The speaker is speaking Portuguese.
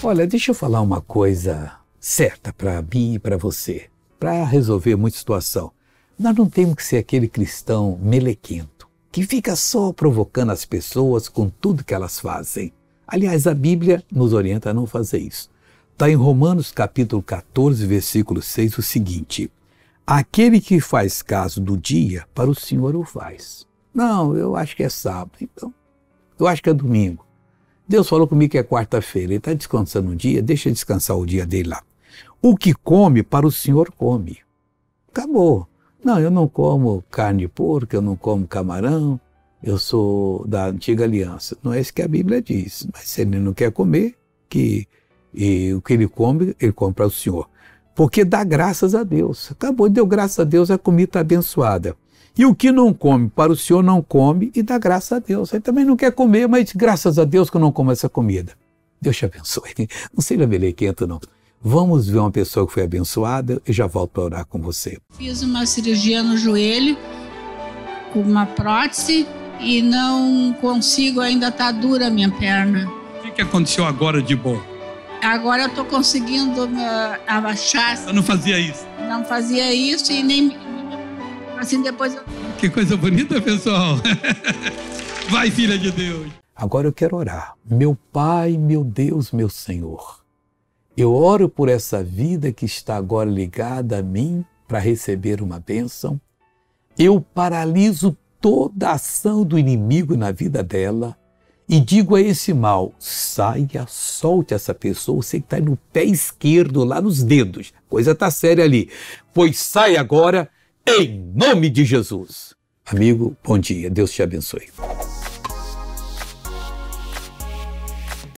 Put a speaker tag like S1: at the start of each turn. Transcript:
S1: Olha, deixa eu falar uma coisa certa para mim e para você, para resolver muita situação. Nós não temos que ser aquele cristão melequento, que fica só provocando as pessoas com tudo que elas fazem. Aliás, a Bíblia nos orienta a não fazer isso. Está em Romanos capítulo 14, versículo 6, o seguinte: aquele que faz caso do dia, para o Senhor o faz. Não, eu acho que é sábado, então. Eu acho que é domingo. Deus falou comigo que é quarta-feira. Ele está descansando um dia, deixa descansar o dia dele lá. O que come, para o Senhor come. Acabou. Não, eu não como carne de porco, eu não como camarão, eu sou da antiga aliança. Não é isso que a Bíblia diz. Mas se ele não quer comer, o que ele come para o Senhor. Porque dá graças a Deus. Acabou, deu graças a Deus, a comida está abençoada. E o que não come, para o Senhor não come e dá graças a Deus. Ele também não quer comer, mas graças a Deus que eu não como essa comida. Deus te abençoe. Não seja melequento, não. Vamos ver uma pessoa que foi abençoada e já volto para orar com você.
S2: Fiz uma cirurgia no joelho, com uma prótese, e não consigo, ainda está dura a minha perna.
S3: O que aconteceu agora de bom?
S2: Agora eu estou conseguindo abaixar.
S3: Eu não fazia isso?
S2: Não fazia isso e nem... Assim depois eu...
S3: Que coisa bonita, pessoal. Vai, filha de Deus.
S1: Agora eu quero orar. Meu Pai, meu Deus, meu Senhor, eu oro por essa vida que está agora ligada a mim para receber uma bênção. Eu paraliso toda a ação do inimigo na vida dela e digo a esse mal: saia, solte essa pessoa, você que está no pé esquerdo, lá nos dedos. A coisa está séria ali. Pois sai agora, em nome de Jesus. Amigo, bom dia. Deus te abençoe.